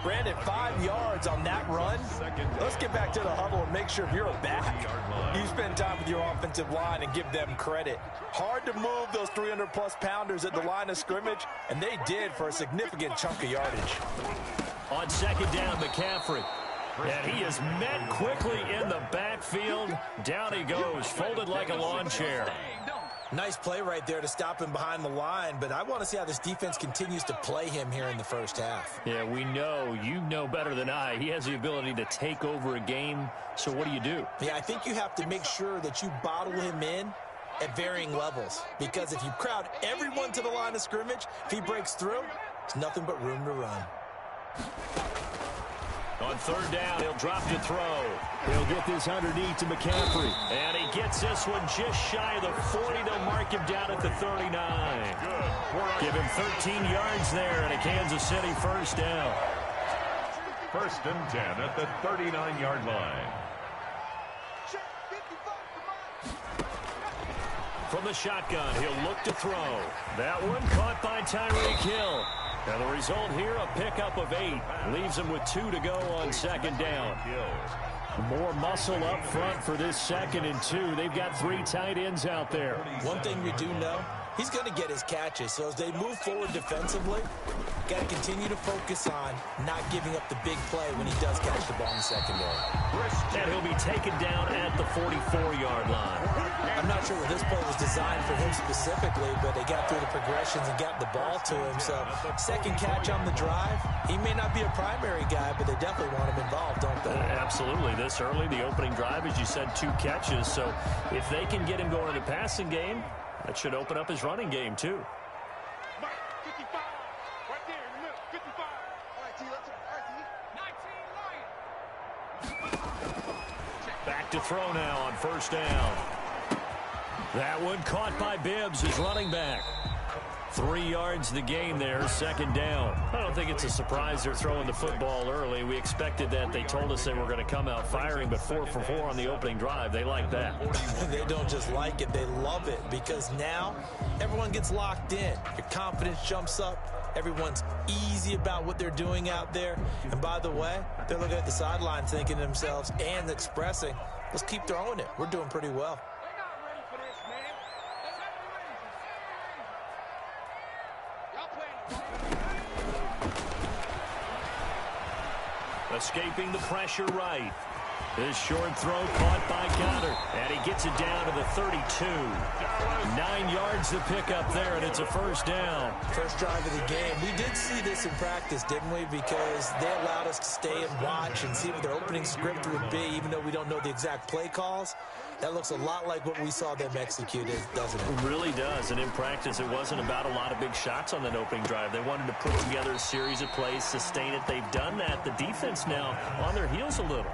Brandon, 5 yards on that run. Let's get back to the huddle and make sure you're a back. You spend time with your offensive line and give them credit. Hard to move those 300-plus pounders at the line of scrimmage, and they did for a significant chunk of yardage. On second down, McCaffrey. And he is met quickly in the backfield. Down he goes, folded like a lawn chair. Nice play right there to stop him behind the line, but I want to see how this defense continues to play him here in the first half. Yeah, we know. You know better than I. He has the ability to take over a game, so what do? Yeah, I think you have to make sure that you bottle him in at varying levels, because if you crowd everyone to the line of scrimmage, if he breaks through, it's nothing but room to run. On third down, he'll drop to throw. He'll get this underneath to McCaffrey. And he gets this one just shy of the 40. They'll mark him down at the 39. Give him 13 yards there and a Kansas City first down. First and 10 at the 39-yard line. From the shotgun, he'll look to throw. That one caught by Tyreek Hill. And the result here, a pickup of 8. Leaves him with 2 to go on second down. More muscle up front for this 2nd and 2. They've got 3 tight ends out there. One thing we do know, he's going to get his catches. So as they move forward defensively, got to continue to focus on not giving up the big play when he does catch the ball in the secondary. And he'll be taken down at the 44-yard line. I'm not sure what this play was designed for him specifically, but they got through the progressions and got the ball to him. So second catch on the drive. He may not be a primary guy, but they definitely want him involved, don't they? Absolutely. This early, the opening drive, as you said, 2 catches. So if they can get him going in the passing game, that should open up his running game too. Back to throw now on first down. That one caught by Bibbs, his running back. 3 yards the game there, second down. I don't think it's a surprise they're throwing the football early. We expected that. They told us they were going to come out firing, but 4 for 4 on the opening drive. They like that. They don't just like it, they love it, because now everyone gets locked in. Your confidence jumps up. Everyone's easy about what they're doing out there. And by the way, they're looking at the sideline thinking to themselves and expressing, let's keep throwing it. We're doing pretty well. Escaping the pressure right. This short throw caught by Goddard. And he gets it down to the 32. 9 yards to pick up there, and it's a first down. First drive of the game. We did see this in practice, didn't we? Because they allowed us to stay and watch and see what their opening script would be, even though we don't know the exact play calls. That looks a lot like what we saw them execute, doesn't it? It really does. And in practice, it wasn't about a lot of big shots on that opening drive. They wanted to put together a series of plays, sustain it. They've done that. The defense now on their heels a little.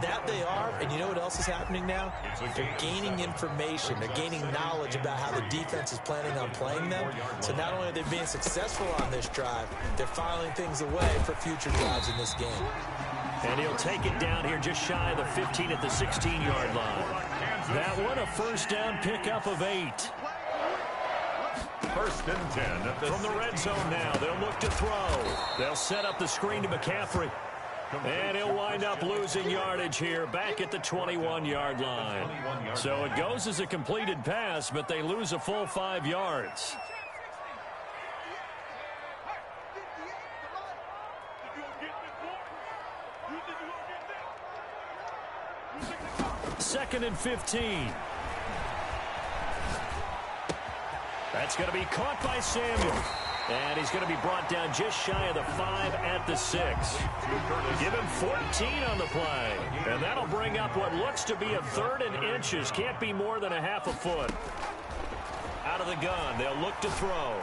That they are. And you know what else is happening now? They're gaining information. They're gaining knowledge about how the defense is planning on playing them. So not only are they being successful on this drive, they're filing things away for future drives in this game. And he'll take it down here just shy of the 15 at the 16-yard line. That one, a first down pickup of 8. First and 10 from the red zone now. They'll look to throw. They'll set up the screen to McCaffrey. And he'll wind up losing yardage here back at the 21-yard line. So it goes as a completed pass, but they lose a full 5 yards. Second and 15. That's going to be caught by Samuel. And he's going to be brought down just shy of the 5 at the 6. Give him 14 on the play. And that'll bring up what looks to be a 3rd and inches. Can't be more than a half a foot. Out of the gun, they'll look to throw.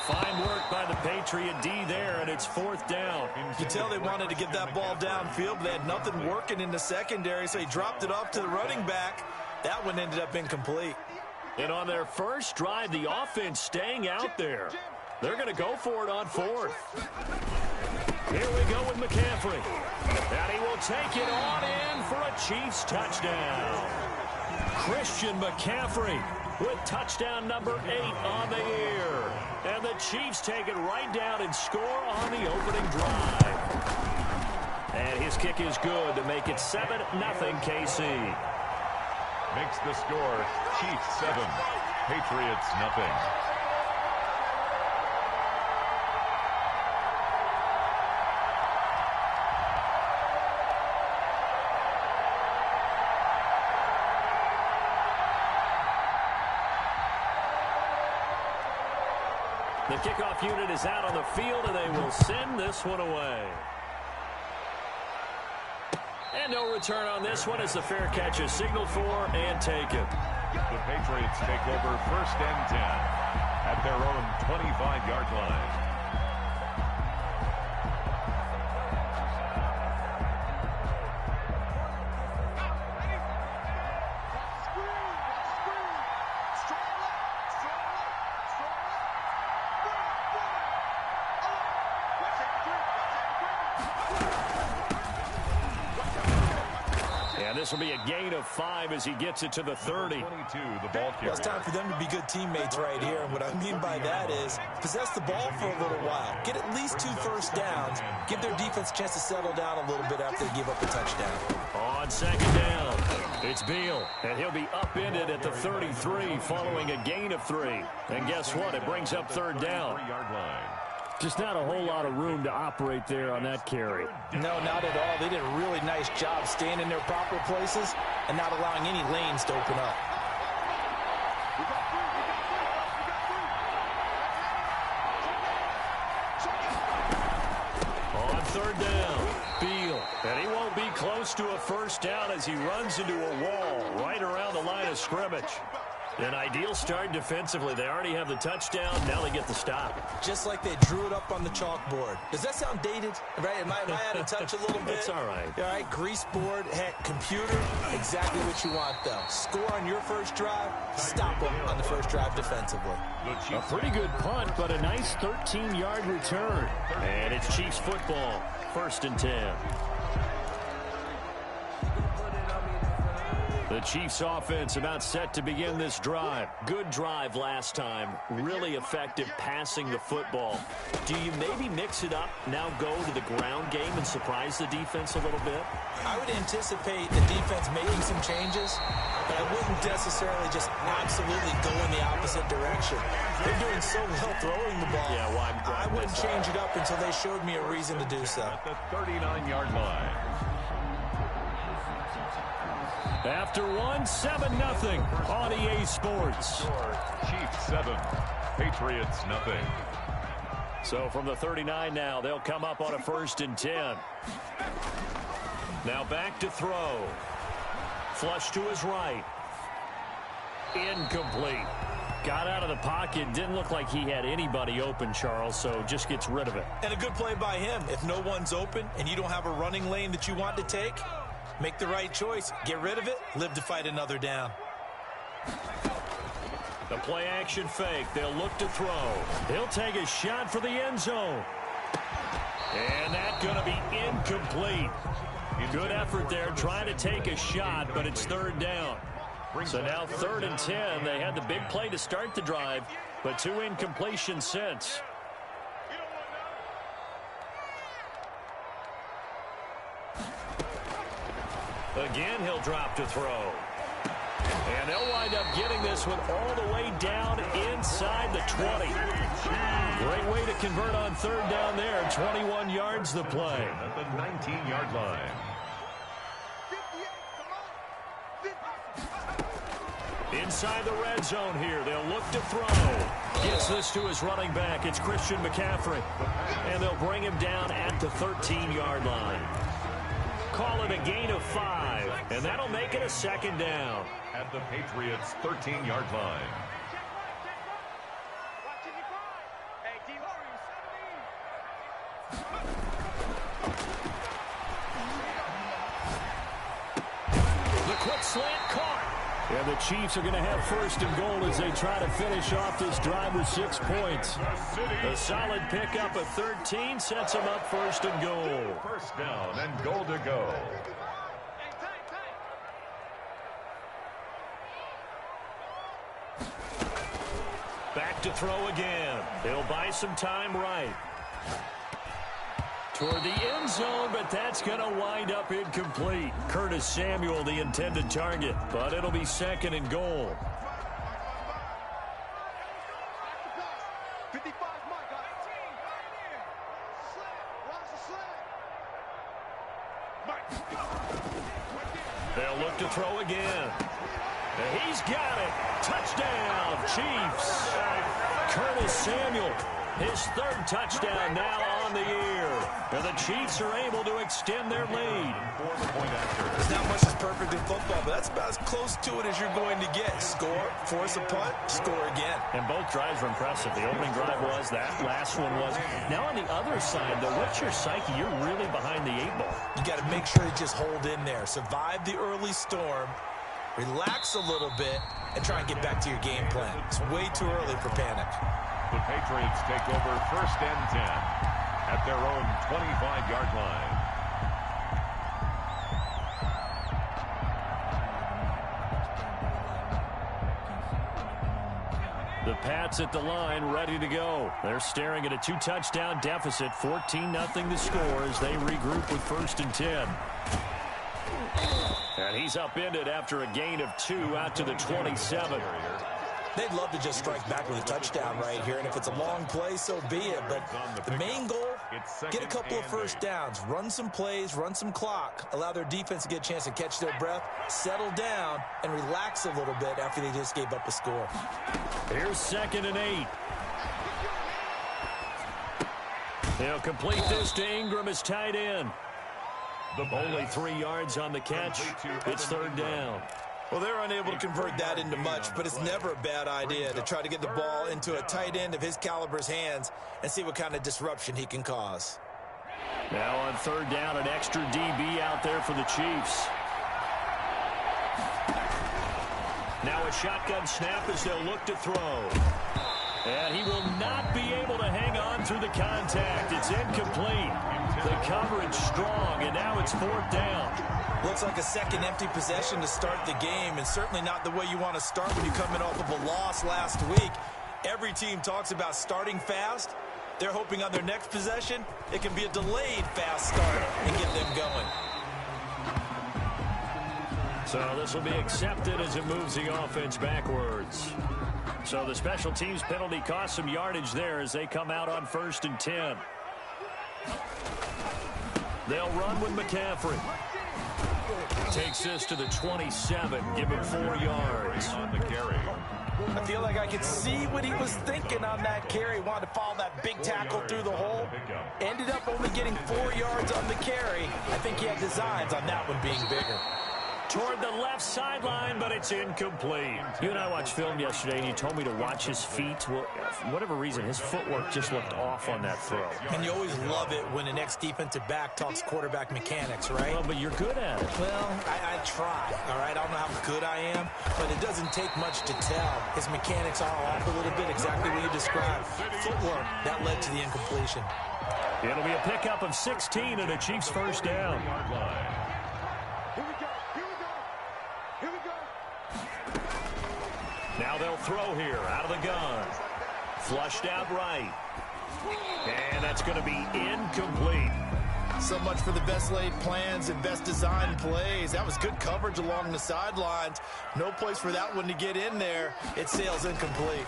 Fine work by the Patriot D there, and it's 4th down. You can tell they wanted to get that ball downfield, but they had nothing working in the secondary, so he dropped it off to the running back. That one ended up incomplete. And on their first drive, the offense staying out there. They're going to go for it on 4th. Here we go with McCaffrey. And he will take it on in for a Chiefs touchdown. Christian McCaffrey with touchdown number 8 on the year. And the Chiefs take it right down and score on the opening drive. And his kick is good to make it 7-0 KC. Makes the score Chiefs 7, Patriots nothing. The kickoff unit is out on the field, and they will send this one away. And no return on this one as the fair catch is signaled for and taken. The Patriots take over 1st and 10 at their own 25-yard line. This will be a gain of 5 as he gets it to the 30. 22, the ball carrier. Well, it's time for them to be good teammates right here. And what I mean by that is possess the ball for a little while. Get at least 2 first downs. Give their defense a chance to settle down a little bit after they give up a touchdown. On 2nd down, it's Beal. And he'll be upended at the 33 following a gain of 3. And guess what? It brings up 3rd down. 3-yard line. Just not a whole lot of room to operate there on that carry. No, not at all. They did a really nice job staying in their proper places and not allowing any lanes to open up. On 3rd down, Beal. And he won't be close to a first down as he runs into a wall right around the line of scrimmage. An ideal start defensively. They already have the touchdown. Now they get the stop. Just like they drew it up on the chalkboard. Does that sound dated? Right? Am I out of touch a little bit? It's all right. All right, grease board, heck, computer, exactly what you want, though. Score on your first drive, stop them on the first drive defensively. A pretty good punt, but a nice 13-yard return. And it's Chiefs football, 1st and 10. The Chiefs offense about set to begin this drive. Good drive last time. Really effective passing the football. Do you maybe mix it up, now go to the ground game and surprise the defense a little bit? I would anticipate the defense making some changes, but I wouldn't necessarily just absolutely go in the opposite direction. They're doing so well throwing the ball. Yeah, well, I wouldn't change it up until they showed me a reason to do so. At the 39-yard line. After 7-0 on EA Sports. Chiefs 7, Patriots nothing. So from the 39 now, they'll come up on a 1st and 10. Now back to throw. Flush to his right. Incomplete. Got out of the pocket. Didn't look like he had anybody open, Charles, so just gets rid of it. And a good play by him. If no one's open and you don't have a running lane that you want to take, make the right choice. Get rid of it. Live to fight another down. The play action fake. They'll look to throw. He'll take a shot for the end zone. And that's going to be incomplete. Good effort there trying to take a shot, but it's 3rd down. So now 3rd and 10. They had the big play to start the drive, but 2 incompletions since. Again, he'll drop to throw. And they'll wind up getting this one all the way down inside the 20. Great way to convert on 3rd down there. 21 yards the play. At the 19-yard line. Inside the red zone here. They'll look to throw. Gets this to his running back. It's Christian McCaffrey. And they'll bring him down at the 13-yard line. Call it a gain of 5, and that'll make it a 2nd down. At the Patriots' 13-yard line. The quick slant caught. And the Chiefs are going to have 1st and goal as they try to finish off this drive with 6 points. A solid pickup of 13 sets them up 1st and goal. 1st down and goal to go. Back to throw again. He'll buy some time right. Toward the end zone, but that's going to wind up incomplete. Curtis Samuel, the intended target, but it'll be 2nd and goal. They'll look to throw again. And he's got it. Touchdown, Chiefs. Curtis Samuel, his 3rd touchdown now on the year. And the Chiefs are able to extend their lead. There's not much that's perfect in football, but that's about as close to it as you're going to get. Score, force a punt, score again. And both drives were impressive. The opening drive was, that last one was. Now on the other side, though, what's your psyche? You're really behind the 8-ball. You got to make sure you just hold in there. Survive the early storm, relax a little bit, and try and get back to your game plan. It's way too early for panic. The Patriots take over 1st and 10 at their own 25-yard line. The Pats at the line, ready to go. They're staring at a 2-touchdown deficit, 14-0 the score as they regroup with 1st and 10. And he's upended after a gain of 2 out to the 27. They'd love to just strike back with a touchdown right here, and if it's a long play, so be it. But the main goal, get a couple of first downs, run some plays, run some clock, allow their defense to get a chance to catch their breath, settle down, and relax a little bit after they just gave up a score. Here's 2nd and 8. They'll complete this to Ingram as tight end. Only 3 yards on the catch. It's 3rd down. Well, they're unable to convert that into much, but it's never a bad idea to try to get the ball into a tight end of his caliber's hands and see what kind of disruption he can cause. Now on 3rd down, an extra DB out there for the Chiefs. Now a shotgun snap as they'll look to throw. And he will not be able to hang on through the contact. It's incomplete. The coverage strong, and now it's 4th down. Looks like a second empty possession to start the game, and certainly not the way you want to start when you're coming off of a loss last week. Every team talks about starting fast. They're hoping on their next possession, it can be a delayed fast start and get them going. So this will be accepted as it moves the offense backwards. So the special teams penalty cost some yardage there as they come out on 1st and 10. They'll run with McCaffrey. Takes this to the 27. Give him 4 yards. On the carry. I feel like I could see what he was thinking on that carry. Wanted to follow that big tackle through the hole. Ended up only getting 4 yards on the carry. I think he had designs on that one being bigger. Toward the left sideline, but it's incomplete. You and I watched film yesterday, and you told me to watch his feet. Well, for whatever reason, his footwork just looked off on that throw. And you always love it when an ex-defensive back talks quarterback mechanics, right? Well, but you're good at it. Well, I try, all right? I don't know how good I am, but it doesn't take much to tell. His mechanics are off a little bit, exactly what you described. Footwork, that led to the incompletion. It'll be a pickup of 16 and a Chiefs 1st down. Now they'll throw here out of the gun. Flushed out right. And that's going to be incomplete. So much for the best laid plans and best designed plays. That was good coverage along the sidelines. No place for that one to get in there. It sails incomplete.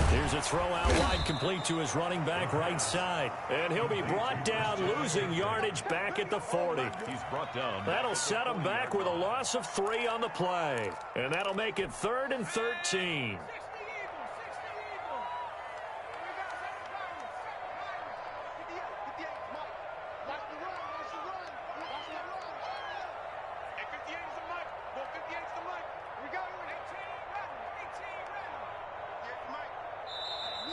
Here's a throw out wide, complete to his running back right side. And he'll be brought down, losing yardage back at the 40. He's brought down. That'll set him back with a loss of 3 on the play. And that'll make it 3rd and 13.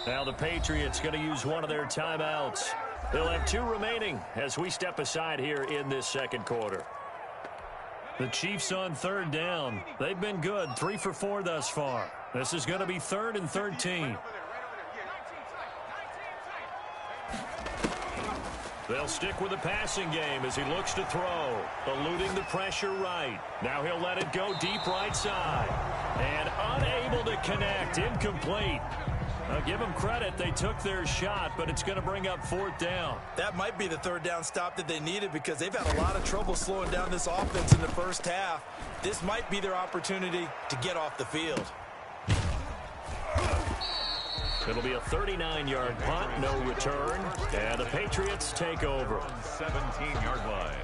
Now the Patriots going to use one of their timeouts. They'll have 2 remaining as we step aside here in this 2nd quarter. The Chiefs on 3rd down. They've been good, 3 for 4 thus far. This is going to be 3rd and 13. They'll stick with the passing game as he looks to throw. Eluding the pressure right. Now he'll let it go deep right side. And unable to connect. Incomplete. I'll give them credit. They took their shot, but it's going to bring up 4th down. That might be the 3rd down stop that they needed because they've had a lot of trouble slowing down this offense in the first half. This might be their opportunity to get off the field. It'll be a 39-yard punt, no return, and the Patriots take over. 17-yard line.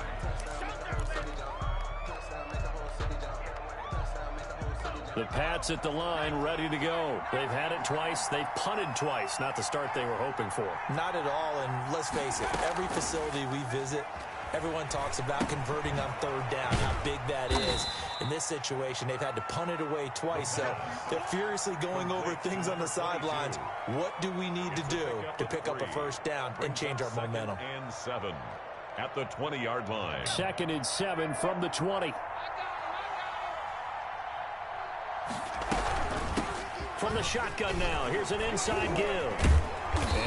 The Pats at the line, ready to go. They've had it twice. They've punted twice. Not the start they were hoping for. Not at all, and let's face it, every facility we visit, everyone talks about converting on 3rd down, how big that is. In this situation, they've had to punt it away twice, so they're furiously going over things on the sidelines. What do we need to do to pick up a 1st down and change our momentum? 2nd and 7 at the 20-yard line. 2nd and 7 from the 20. From the shotgun now, here's an inside give.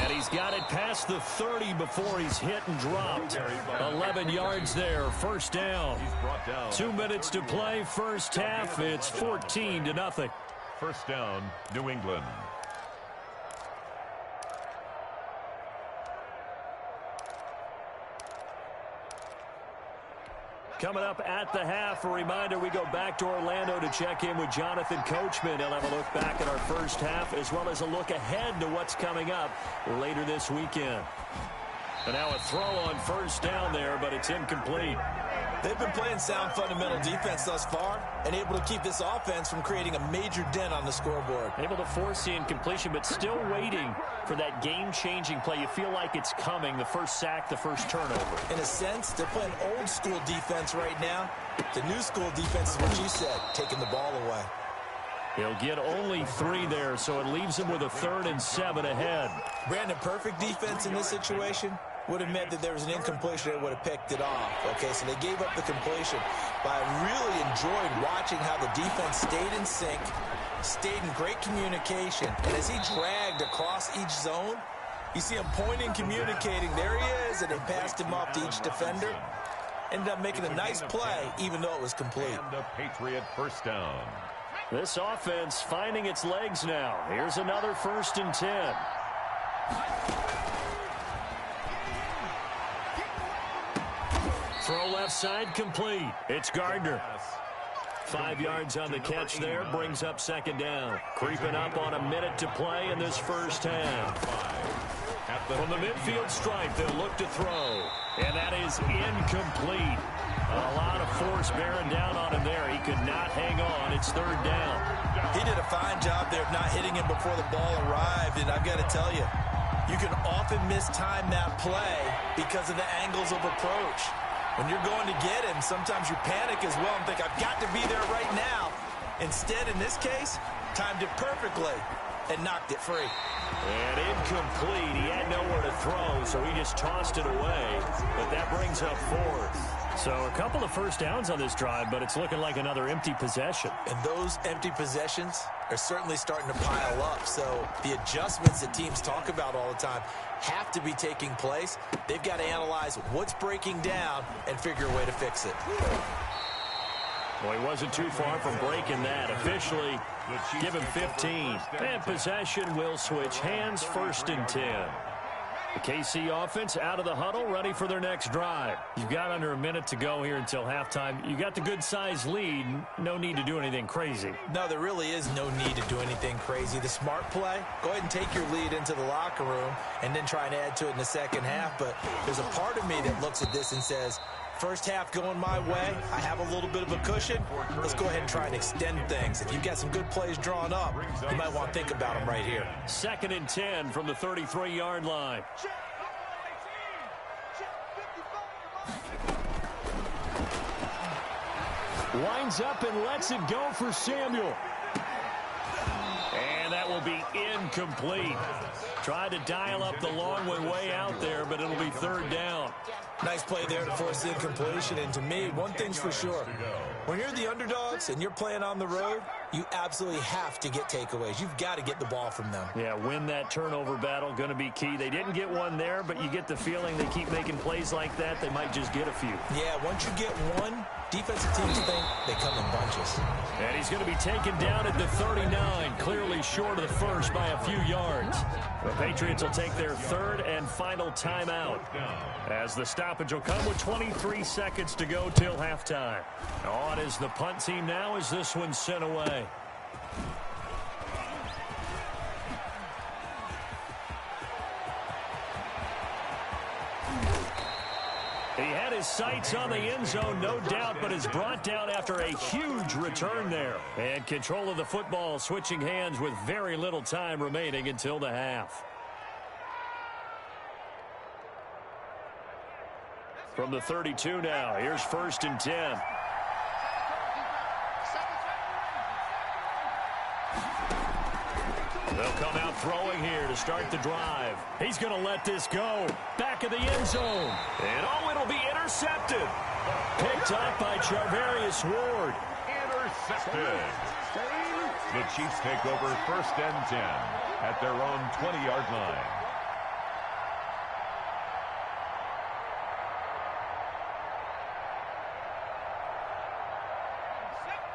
And he's got it past the 30 before he's hit and dropped. 11 yards there, 1st down. 2 minutes to play, first half. It's 14-0. 1st down, New England. Coming up at the half, a reminder, we go back to Orlando to check in with Jonathan Coachman. He'll have a look back at our first half as well as a look ahead to what's coming up later this weekend. And now a throw on 1st down there, but it's incomplete. They've been playing sound fundamental defense thus far and able to keep this offense from creating a major dent on the scoreboard. Able to force the incompletion, but still waiting for that game-changing play. You feel like it's coming, the first sack, the first turnover. In a sense, they're playing old-school defense right now. The new-school defense is what you said, taking the ball away. He'll get only 3 there, so it leaves him with a 3rd and 7 ahead. Brandon, perfect defense in this situation would have meant that there was an incompletion that would have picked it off. Okay, so they gave up the completion. But I really enjoyed watching how the defense stayed in sync, stayed in great communication, and as he dragged across each zone, you see him pointing, communicating. There he is, and they passed him off to each defender. Ended up making a nice play, even though it was complete. And the Patriot 1st down. This offense finding its legs now. Here's another 1st and 10. Throw left side complete. It's Gardner. 5 yards on the catch there, brings up 2nd down. Creeping up on a minute to play in this first half. From the midfield stripe, they'll look to throw. And that is incomplete. A lot of force bearing down on him there. He could not hang on. It's 3rd down. He did a fine job there of not hitting him before the ball arrived. And I've got to tell you, you can often mistime that play because of the angles of approach. When you're going to get him, sometimes you panic as well and think, I've got to be there right now. Instead, in this case, timed it perfectly and knocked it free. And incomplete. He had nowhere to throw, so he just tossed it away. But that brings up 4th. So a couple of 1st downs on this drive, but it's looking like another empty possession. And those empty possessions are certainly starting to pile up. So the adjustments that teams talk about all the time have to be taking place. They've got to analyze what's breaking down and figure a way to fix it. Well, he wasn't too far from breaking that. Officially, give him 15. And possession will switch hands, 1st and 10. The KC offense out of the huddle, ready for their next drive. You've got under a minute to go here until halftime. You got the good-sized lead. No need to do anything crazy. No, there really is no need to do anything crazy. The smart play, go ahead and take your lead into the locker room and then try and add to it in the second half. But there's a part of me that looks at this and says, first half going my way, I have a little bit of a cushion. Let's go ahead and try and extend things. If you've got some good plays drawn up, you might want to think about them right here. 2nd and 10 from the 33-yard line. Winds up and lets it go for Samuel. And that will be incomplete. Tried to dial up the long way out there, but it'll be 3rd down. Nice play there to force the incompletion. And to me, one thing's for sure. When you're the underdogs and you're playing on the road, you absolutely have to get takeaways. You've got to get the ball from them. Yeah, win that turnover battle, going to be key. They didn't get one there, but you get the feeling they keep making plays like that, they might just get a few. Yeah, once you get one, defensive teams think they come in bunches. And he's going to be taken down at the 39, clearly short of the first by a few yards. The Patriots will take their third and final timeout, as the stoppage will come with 23 seconds to go till halftime. On is the punt team now as this one's sent away. He had his sights on the end zone, no doubt, but is brought down after a huge return there. And control of the football switching hands with very little time remaining until the half. From the 32 now, here's 1st and 10. They'll come out throwing here to start the drive. He's going to let this go. Back of the end zone. And oh, it'll be intercepted. Picked up by Charvarius Ward. Intercepted. The Chiefs take over 1st and 10 at their own 20-yard line.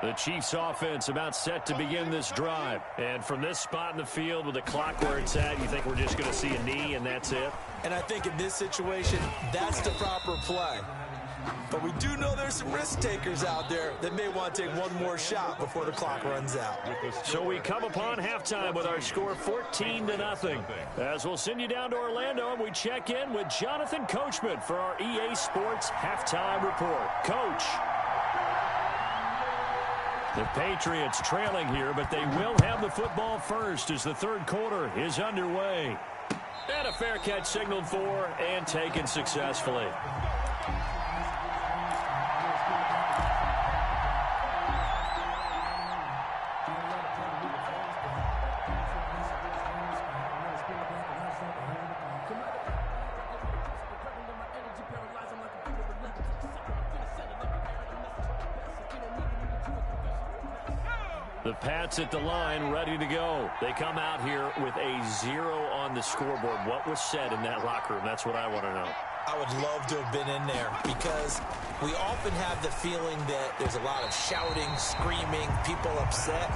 The Chiefs offense about set to begin this drive. And from this spot in the field with the clock where it's at, you think we're just going to see a knee and that's it? And I think in this situation, that's the proper play. But we do know there's some risk takers out there that may want to take one more shot before the clock runs out. So we come upon halftime with our score 14-0. As we'll send you down to Orlando and we check in with Jonathan Coachman for our EA Sports Halftime Report. Coach. The Patriots trailing here, but they will have the football first as the third quarter is underway. And a fair catch signaled for and taken successfully. The Pats at the line, ready to go. They come out here with a 0 on the scoreboard. What was said in that locker room? That's what I want to know. I would love to have been in there because we often have the feeling that there's a lot of shouting, screaming, people upset.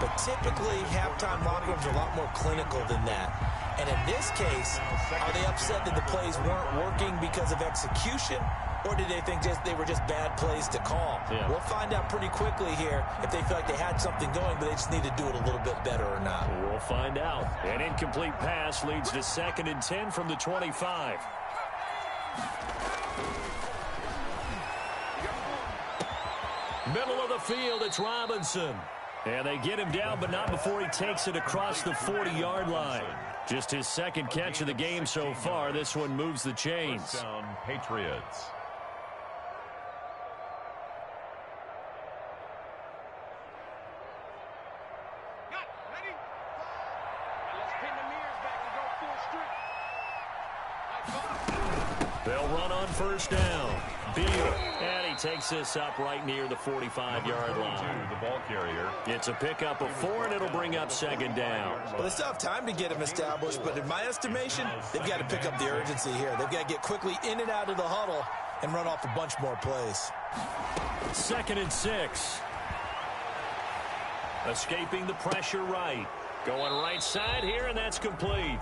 But typically, halftime locker rooms are a lot more clinical than that. And in this case, are they upset that the plays weren't working because of execution? Or did they think they were just bad plays to call? Yeah. We'll find out pretty quickly here if they feel like they had something going, but they just need to do it a little bit better or not. We'll find out. An incomplete pass leads to 2nd and 10 from the 25. Middle of the field, it's Robinson. And they get him down, but not before he takes it across the 40-yard line. Just his second catch of the game so far. This one moves the chains. First down, Patriots. They'll run on first down. Beal. And he takes this up right near the 45-yard line. The ball carrier. It's a pickup of 4, and it'll bring up 2nd down. Well, they still have time to get him established, but in my estimation, they've got to pick up the urgency here. They've got to get quickly in and out of the huddle and run off a bunch more plays. 2nd and 6. Escaping the pressure right. Going right side here, and that's complete.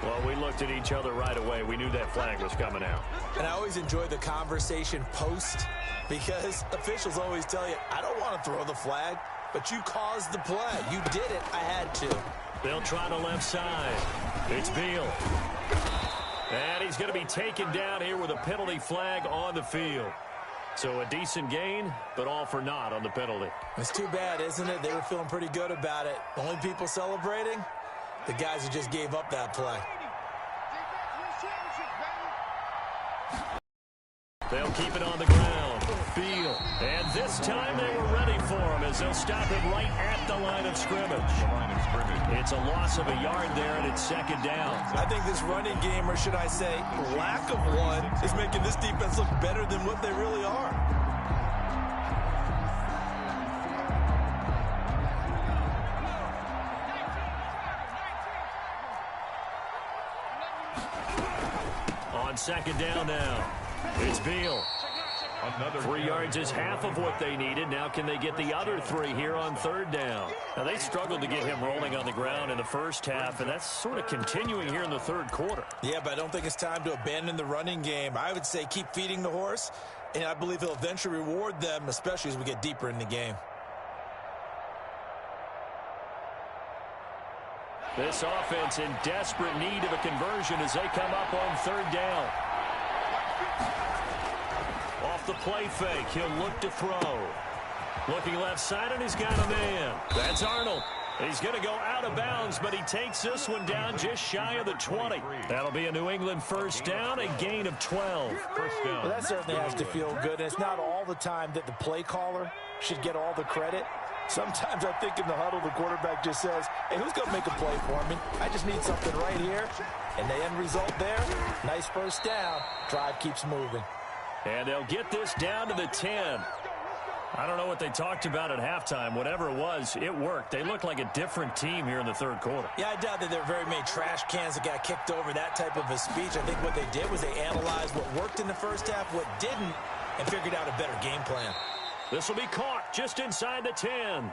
Well, we looked at each other right away. We knew that flag was coming out. And I always enjoy the conversation post because officials always tell you, I don't want to throw the flag, but you caused the play. You did it. I had to. They'll try the left side. It's Beal. And he's going to be taken down here with a penalty flag on the field. So a decent gain, but all for naught on the penalty. It's too bad, isn't it? They were feeling pretty good about it. Only people celebrating? The guys who just gave up that play. They'll keep it on the ground. Beal. And this time they were ready for him as they'll stop him right at the line of scrimmage. It's a loss of a yard there, and it's second down. I think this running game, or should I say lack of one, is making this defense look better than what they really are. On second down now, it's Beal. 3 yards is half of what they needed. Now can they get the other 3 here on third down? Now they struggled to get him rolling on the ground in the first half, and that's sort of continuing here in the third quarter. Yeah, but I don't think it's time to abandon the running game. I would say keep feeding the horse, and I believe he'll eventually reward them, especially as we get deeper in the game. This offense in desperate need of a conversion as they come up on third down. Off the play fake, he'll look to throw. Looking left side, and he's got a man. That's Arnold. He's going to go out of bounds, but he takes this one down just shy of the 20. That'll be a New England first down, a gain of 12. Well, that certainly has to feel good, and it's not all the time that the play caller should get all the credit. Sometimes I think in the huddle, the quarterback just says, hey, who's going to make a play for me? I just need something right here. And the end result there, nice first down. Drive keeps moving. And they'll get this down to the 10. I don't know what they talked about at halftime. Whatever it was, it worked. They look like a different team here in the third quarter. Yeah, I doubt that there are very many trash cans that got kicked over, that type of a speech. I think what they did was they analyzed what worked in the first half, what didn't, and figured out a better game plan. This will be caught just inside the 10.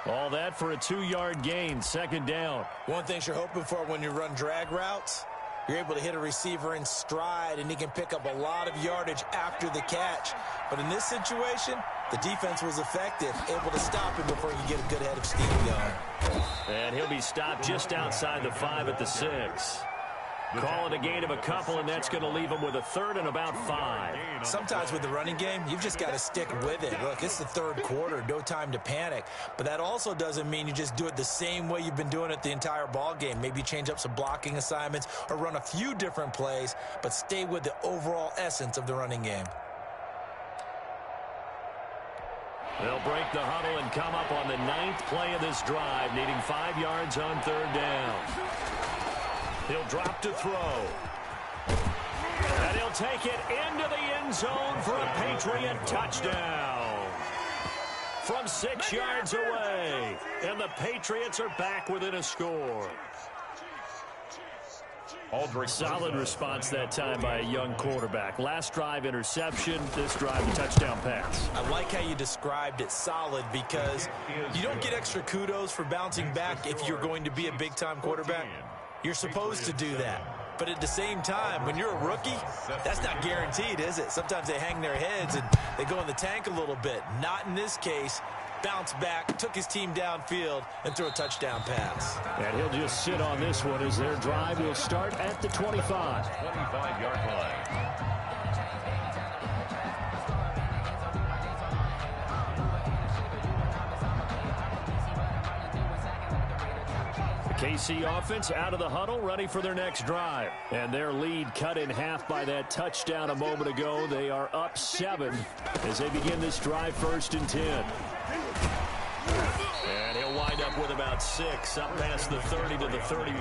All that for a 2-yard gain, second down. One thing you're hoping for when you run drag routes, you're able to hit a receiver in stride, and he can pick up a lot of yardage after the catch. But in this situation, the defense was effective, able to stop him before he could get a good head of steam going. And he'll be stopped just outside the 5 at the 6. Call it a gain of a couple, and that's going to leave him with a third and about 5. Sometimes with the running game, you've just got to stick with it. Look, it's the third quarter, no time to panic. But that also doesn't mean you just do it the same way you've been doing it the entire ball game. Maybe change up some blocking assignments or run a few different plays, but stay with the overall essence of the running game. They'll break the huddle and come up on the 9th play of this drive, needing 5 yards on third down. He'll drop to throw. And he'll take it into the end zone for a Patriot touchdown. From 6 yards away. And the Patriots are back within a score. Solid response that time by a young quarterback. Last drive, interception. This drive, a touchdown pass. I like how you described it, solid, because you don't get extra kudos for bouncing back if you're going to be a big-time quarterback. You're supposed to do that. But at the same time, when you're a rookie, that's not guaranteed, is it? Sometimes they hang their heads and they go in the tank a little bit. Not in this case. Bounced back, took his team downfield, and threw a touchdown pass. And he'll just sit on this one as their drive will start at the 25. 25-yard line. KC offense out of the huddle, ready for their next drive. And their lead cut in half by that touchdown a moment ago. They are up 7 as they begin this drive, 1st and 10. And he'll wind up with about 6, up past the 30 to the 31.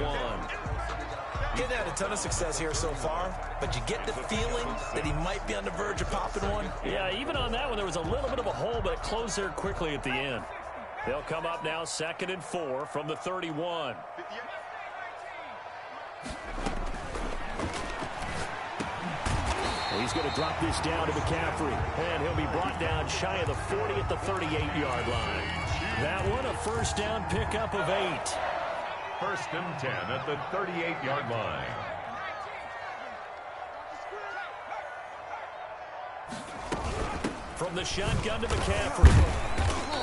He's had a ton of success here so far, but you get the feeling that he might be on the verge of popping one. Yeah, even on that one, there was a little bit of a hole, but it closed there quickly at the end. They'll come up now 2nd and 4 from the 31. He's going to drop this down to McCaffrey. And he'll be brought down shy of the 40 at the 38-yard line. That one, a first down pickup of 8. 1st and 10 at the 38-yard line. From the shotgun to McCaffrey.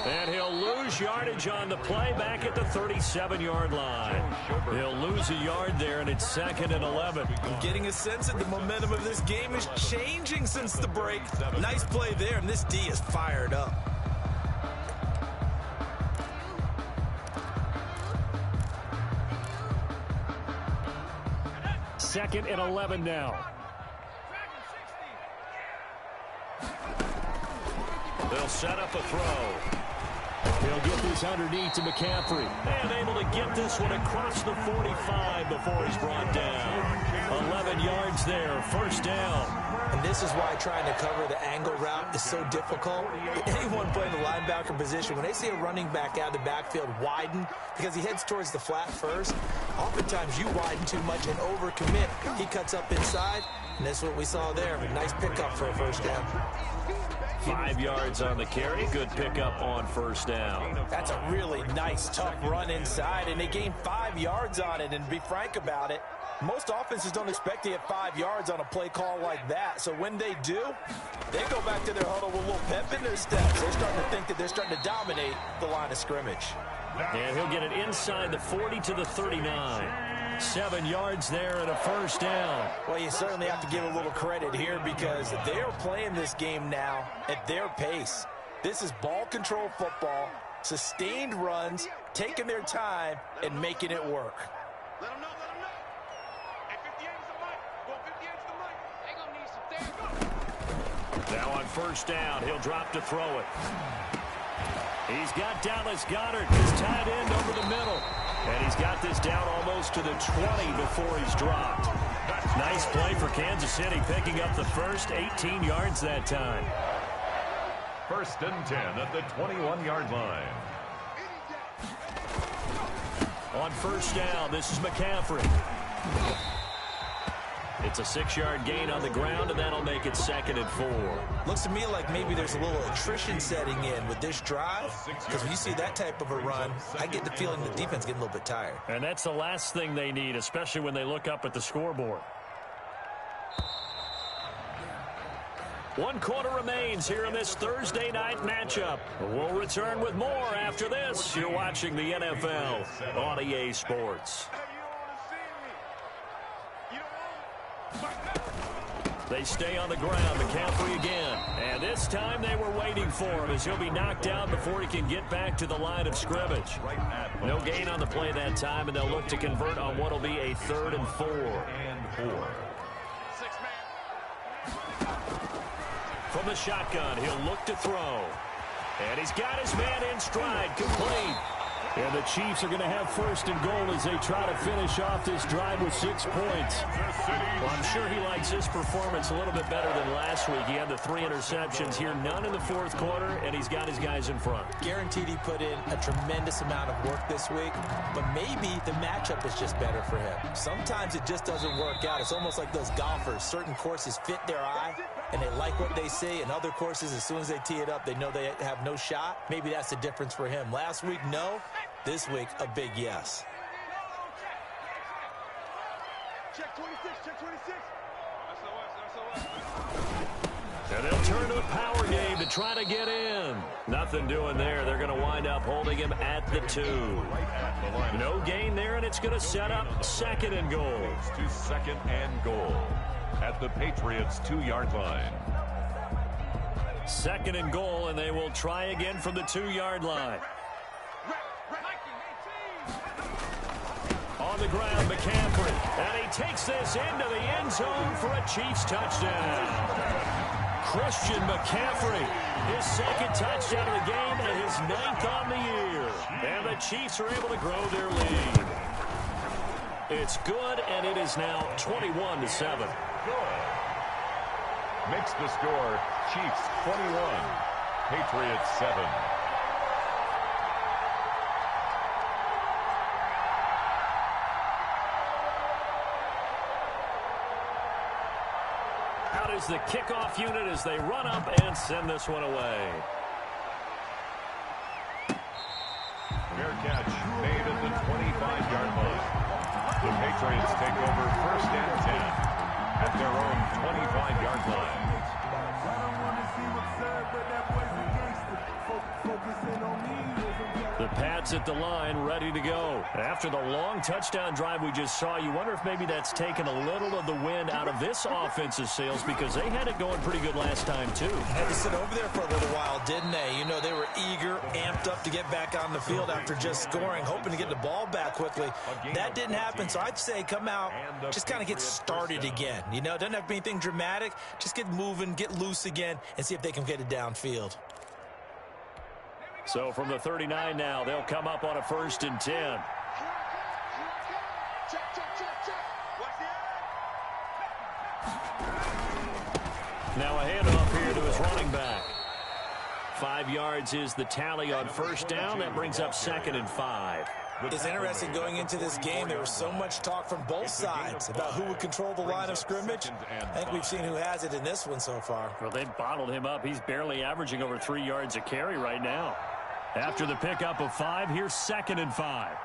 And he'll lose yardage on the play back at the 37-yard line. He'll lose a yard there, and it's 2nd and 11. I'm getting a sense that the momentum of this game is changing since the break. Nice play there, and this D is fired up. Second and 11 now. They'll set up a throw. He'll get this underneath to McCaffrey. And able to get this one across the 45 before he's brought down. 11 yards there, first down. And this is why trying to cover the angle route is so difficult. Anyone playing the linebacker position, when they see a running back out of the backfield widen, because he heads towards the flat first, oftentimes you widen too much and overcommit. He cuts up inside, and that's what we saw there. A nice pickup for a first down. 5 yards on the carry. Good pickup on first down. That's a really nice, tough run inside, and they gained 5 yards on it. And to be frank about it, most offenses don't expect to get 5 yards on a play call like that. So when they do, they go back to their huddle with a little pep in their steps. They're starting to think that they're starting to dominate the line of scrimmage. And he'll get it inside the 40 to the 39. 7 yards there and a first down. Well, you certainly have to give a little credit here because they are playing this game now at their pace. This is ball control football, sustained runs, taking their time, and making it work. Let them know, let them know. Hey, 58's the mic. Go 58's the mic. They gonna need some things. Now on first down, he'll drop to throw it. He's got Dallas Goedert, his tight end, over the middle. And he's got this down almost to the 20 before he's dropped. Nice play for Kansas City, picking up the first 18 yards that time. First and 10 at the 21-yard line. On first down, this is McCaffrey. It's a 6-yard gain on the ground, and that'll make it 2nd and 4. Looks to me like maybe there's a little attrition setting in with this drive, because when you see that type of a run, I get the feeling the defense getting a little bit tired. And that's the last thing they need, especially when they look up at the scoreboard. 1 quarter remains here in this Thursday night matchup. We'll return with more after this. You're watching the NFL on EA Sports. They stay on the ground. McCaffrey again. And this time they were waiting for him as he'll be knocked down before he can get back to the line of scrimmage. No gain on the play that time, and they'll look to convert on what will be a 3rd and 4. From the shotgun, he'll look to throw. And he's got his man in stride, complete. And the Chiefs are going to have 1st and goal as they try to finish off this drive with 6 points. Well, I'm sure he likes his performance a little bit better than last week. He had the 3 interceptions here, none in the 4th quarter, and he's got his guys in front. Guaranteed he put in a tremendous amount of work this week, but maybe the matchup is just better for him. Sometimes it just doesn't work out. It's almost like those golfers. Certain courses fit their eye, and they like what they see, and other courses, as soon as they tee it up, they know they have no shot. Maybe that's the difference for him. Last week, no. This week, a big yes. Check 26, check 26. And they'll turn to a power game to try to get in. Nothing doing there. They're going to wind up holding him at the 2. No gain there, and it's going to set up 2nd and goal. To 2nd and goal at the Patriots' 2-yard line. 2nd and goal, and they will try again from the 2-yard line. On the ground, McCaffrey, and he takes this into the end zone for a Chiefs touchdown. Christian McCaffrey, his 2nd touchdown of the game and his 9th on the year. And the Chiefs are able to grow their lead. It's good, and it is now 21-7. Good. Makes the score Chiefs 21, Patriots 7. Out is the kickoff unit as they run up and send this one away. Fair catch made at the 25-yard line. The Patriots take over 1st and 10 at their own 25-yard line. The Pats at the line, ready to go. After the long touchdown drive we just saw, you wonder if maybe that's taken a little of the wind out of this offensive sails because they had it going pretty good last time, too. Had to sit over there for a little while, didn't they? You know, they were eager, amped up to get back on the field after just scoring, hoping to get the ball back quickly. That didn't happen, so I'd say come out, just kind of get started again. You know, it doesn't have to be anything dramatic. Just get moving, get loose again, and see if they can get it downfield. So from the 39 now, they'll come up on a 1st and 10. Check, check, check, check. Watch the Now a handoff here to his running back. 5 yards is the tally on 1st down. That brings up 2nd and 5. It's interesting going into this game. There was so much talk from both sides about who would control the line of scrimmage. I think we've seen who has it in this one so far. Well, they've bottled him up. He's barely averaging over 3 yards a carry right now. After the pickup of 5, here's 2nd and 5.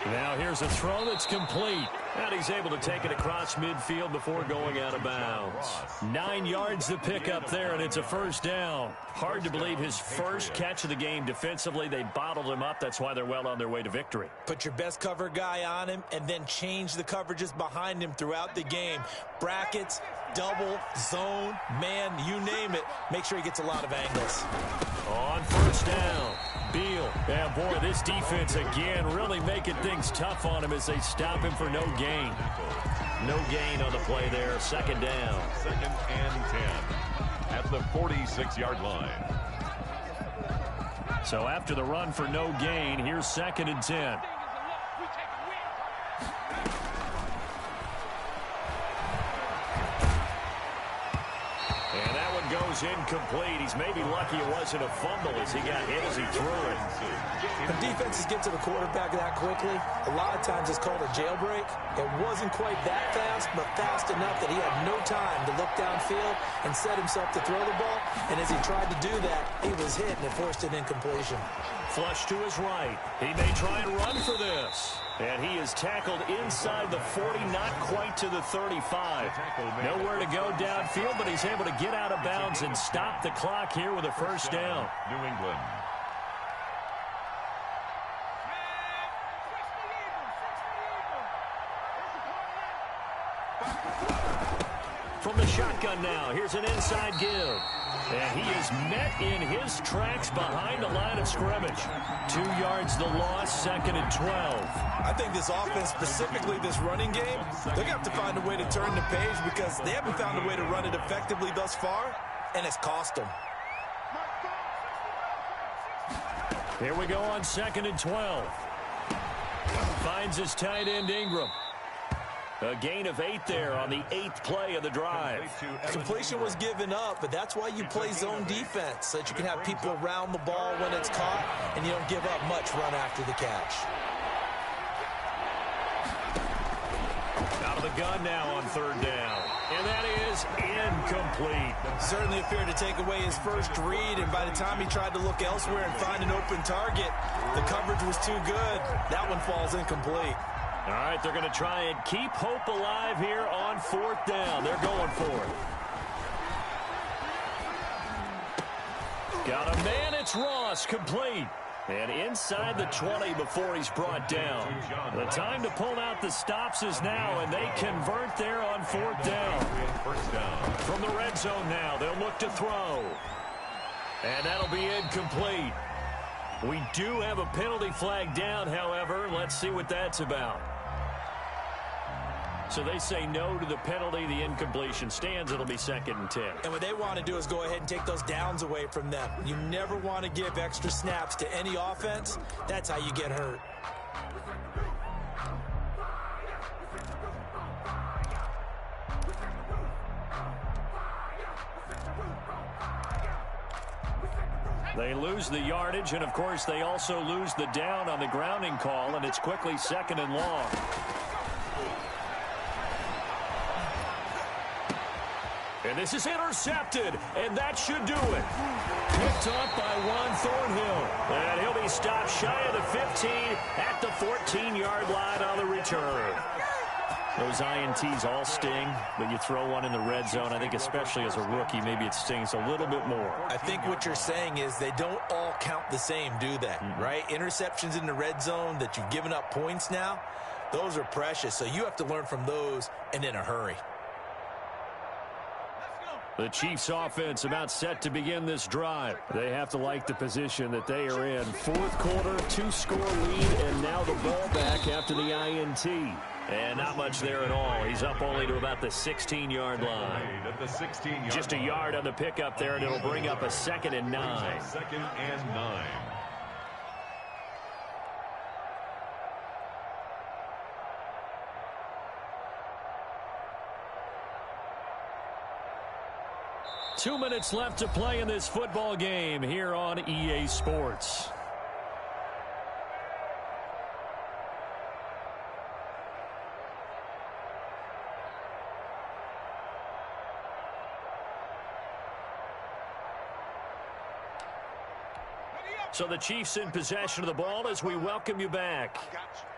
Now here's a throw that's complete. And he's able to take it across midfield before going out of bounds. 9 yards to pick up there, and it's a 1st down. Hard to believe his first catch of the game defensively. They bottled him up. That's why they're well on their way to victory. Put your best cover guy on him and then change the coverages behind him throughout the game. Brackets, double, zone, man, you name it. Make sure he gets a lot of angles. On 1st down, Beal. And boy, this defense again really making things tough on him as they stop him for no gain. No gain on the play there. 2nd down. 2nd and 10 at the 46-yard line. So after the run for no gain, here's 2nd and 10. Goes incomplete. He's maybe lucky it wasn't a fumble as he got hit as he threw it. When defenses get to the quarterback that quickly, a lot of times it's called a jailbreak. It wasn't quite that fast, but fast enough that he had no time to look downfield and set himself to throw the ball. And as he tried to do that, he was hit and it forced an incompletion. Flush to his right. He may try and run for this. And he is tackled inside the 40, not quite to the 35. Nowhere to go downfield, but he's able to get out of bounds and stop the clock here with a 1st down. New England. From the shotgun now, here's an inside give. And he is met in his tracks behind the line of scrimmage. 2 yards the loss, 2nd and 12. I think this offense, specifically this running game, they're going to have to find a way to turn the page because they haven't found a way to run it effectively thus far, and it's cost them. Here we go on 2nd and 12. Finds his tight end Ingram. A gain of 8 there on the 8th play of the drive. Completion was given up, but that's why you play zone defense, so that you can have people around the ball when it's caught, and you don't give up much run after the catch. Out of the gun now on 3rd down. And that is incomplete. Certainly appeared to take away his first read, and by the time he tried to look elsewhere and find an open target, the coverage was too good. That one falls incomplete. All right, they're going to try and keep hope alive here on 4th down. They're going for it. Got a man, it's Ross, complete. And inside the 20 before he's brought down. The time to pull out the stops is now, and they convert there on 4th down. From the red zone now, they'll look to throw. And that'll be incomplete. We do have a penalty flag down, however. Let's see what that's about. So they say no to the penalty. The incompletion stands. It'll be 2nd and 10. And what they want to do is go ahead and take those downs away from them. You never want to give extra snaps to any offense. That's how you get hurt. They lose the yardage, and of course they also lose the down on the grounding call, and it's quickly 2nd and long. And this is intercepted, and that should do it. Picked up by Juan Thornhill. And he'll be stopped shy of the 15 at the 14-yard line on the return. Those INTs all sting, but you throw one in the red zone, I think especially as a rookie, maybe it stings a little bit more. I think what you're saying is they don't all count the same, do they? Right? Interceptions in the red zone that you've given up points now, those are precious. So you have to learn from those and in a hurry. The Chiefs offense about set to begin this drive. They have to like the position that they are in. Fourth quarter, 2-score lead, and now the ball back after the INT. And not much there at all. He's up only to about the 16-yard line. Just a yard on the pickup there, and it'll bring up a 2nd and 9. 2nd and 9. Two minutes left to play in this football game here on EA Sports. So the Chiefs in possession of the ball as we welcome you back.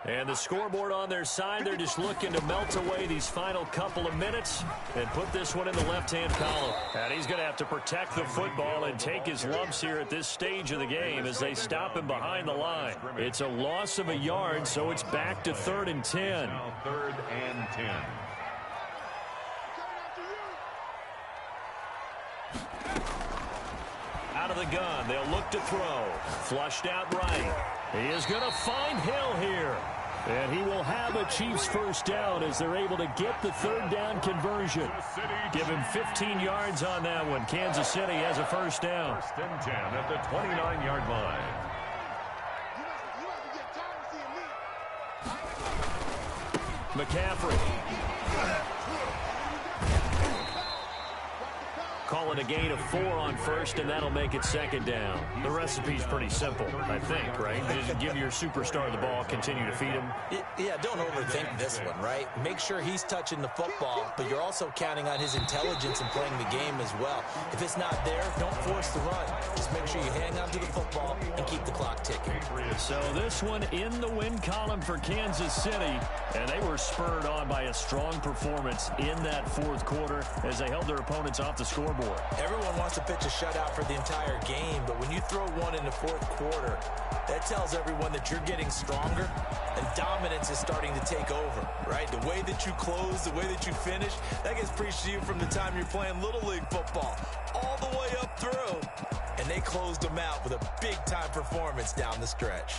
And the scoreboard on their side, they're just looking to melt away these final couple of minutes and put this one in the left-hand column. And he's going to have to protect the football and take his lumps here at this stage of the game as they stop him behind the line. It's a loss of a yard, so it's back to 3rd and 10. Now 3rd and 10. Out of the gun, they'll look to throw. Flushed out right. He is going to find Hill here. And he will have a Chiefs first down as they're able to get the 3rd down conversion. Give him 15 yards on that one. Kansas City has a first down. 1st and 10 at the 29-yard line. McCaffrey. Calling a gain of 4 on first, and that'll make it 2nd down. The recipe's pretty simple, I think, right? Just give your superstar the ball, continue to feed him. Yeah, don't overthink this one, right? Make sure he's touching the football, but you're also counting on his intelligence in playing the game as well. If it's not there, don't force the run. Just make sure you hang on to the football and keep the clock ticking. So this one in the win column for Kansas City, and they were spurred on by a strong performance in that 4th quarter as they held their opponents off the scoreboard. Everyone wants to pitch a shutout for the entire game, but when you throw one in the 4th quarter, that tells everyone that you're getting stronger and dominance is starting to take over, right? The way that you close, the way that you finish, that gets preached to you from the time you're playing Little League football all the way up through. And they closed them out with a big-time performance down the stretch.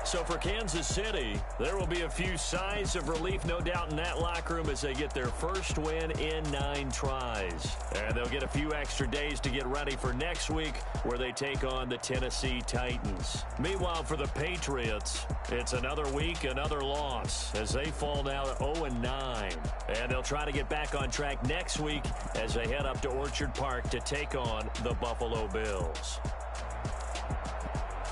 So for Kansas City, there will be a few sighs of relief, no doubt, in that locker room as they get their first win in 9 tries. And they'll get a few extra days to get ready for next week where they take on the Tennessee Titans. Meanwhile, for the Patriots, it's another week, another loss as they fall now to 0-9. And they'll try to get back on track next week as they head up to Orchard Park to take on the Buffalo Bills.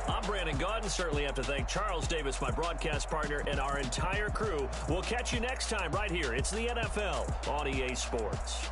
I'm Brandon Gaudin. Certainly have to thank Charles Davis, my broadcast partner, and our entire crew. We'll catch you next time right here. It's the NFL on EA Sports.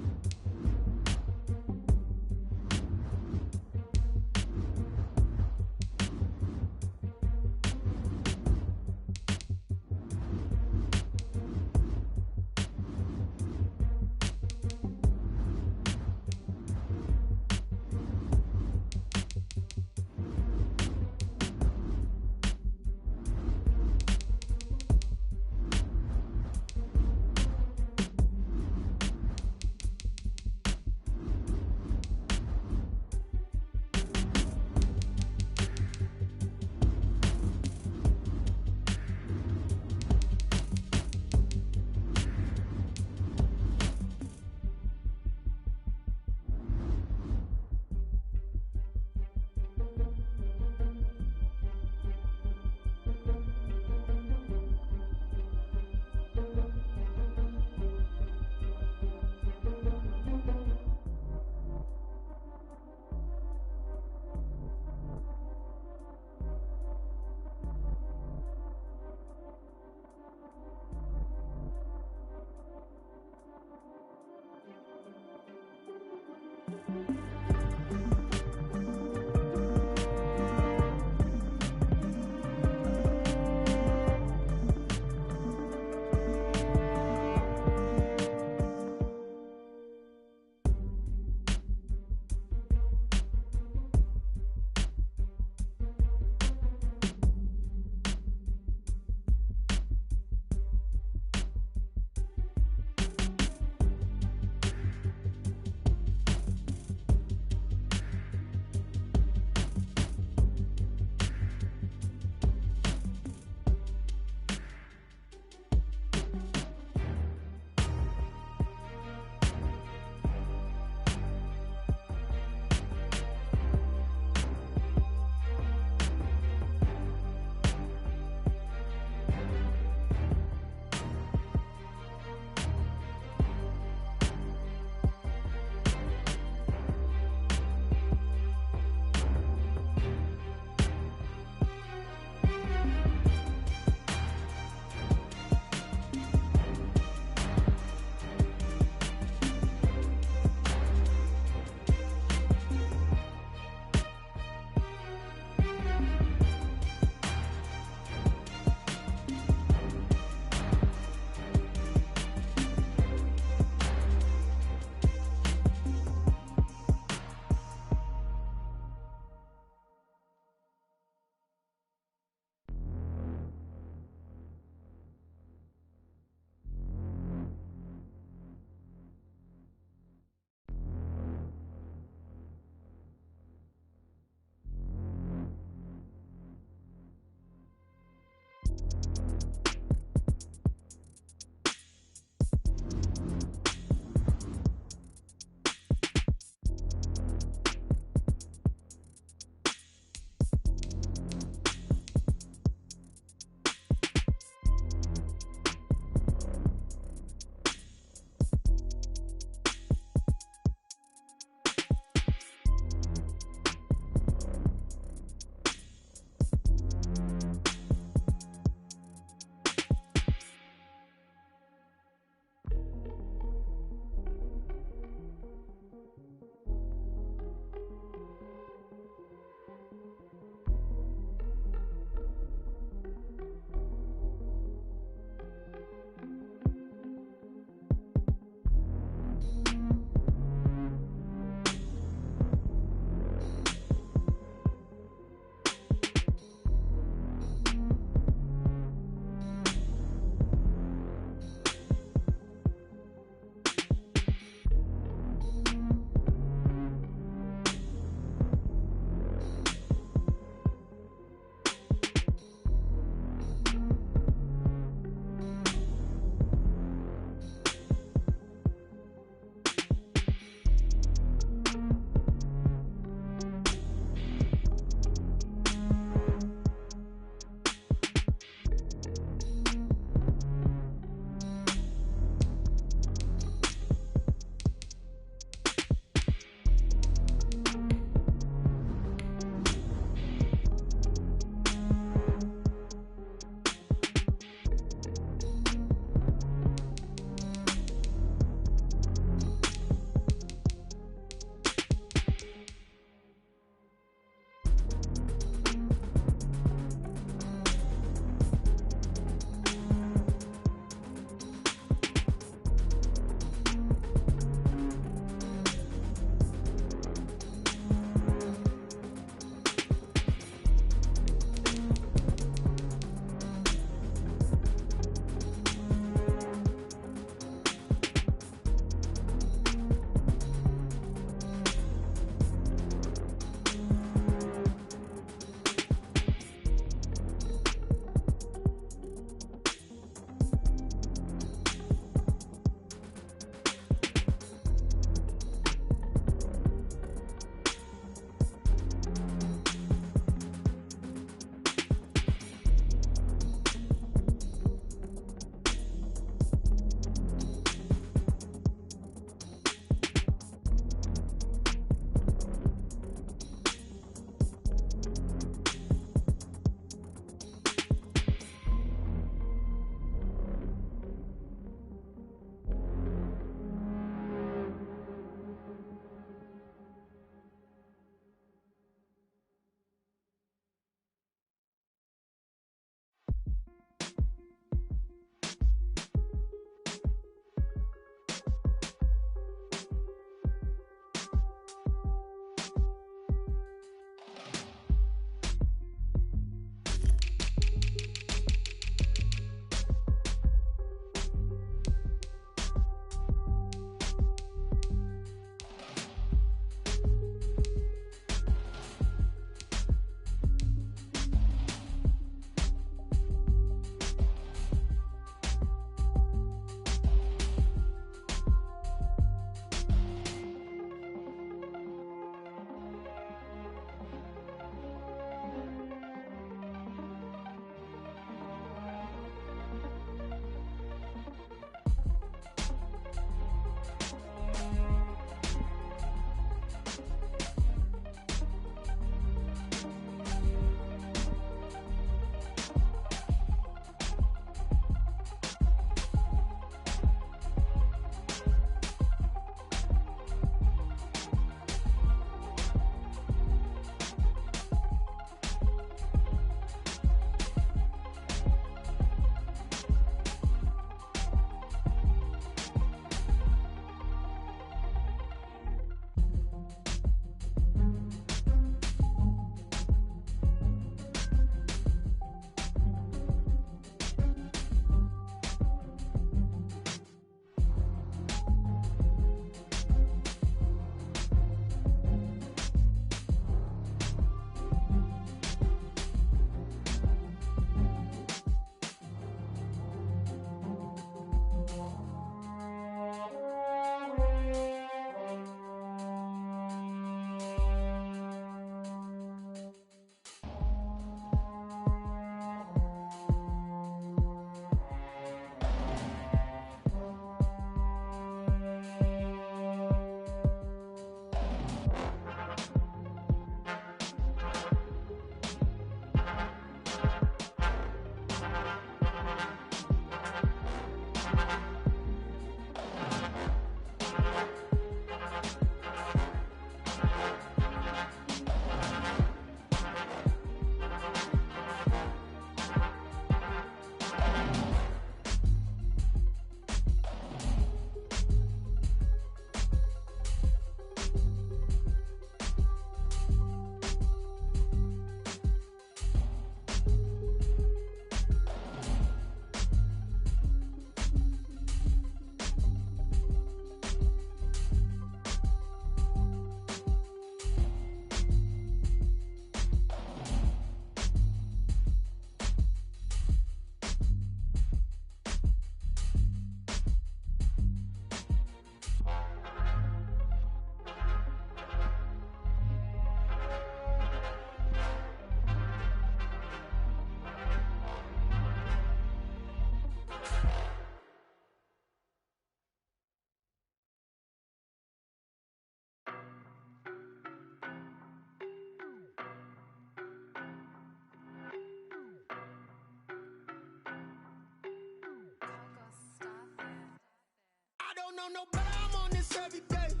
know no better, I'm on this every day.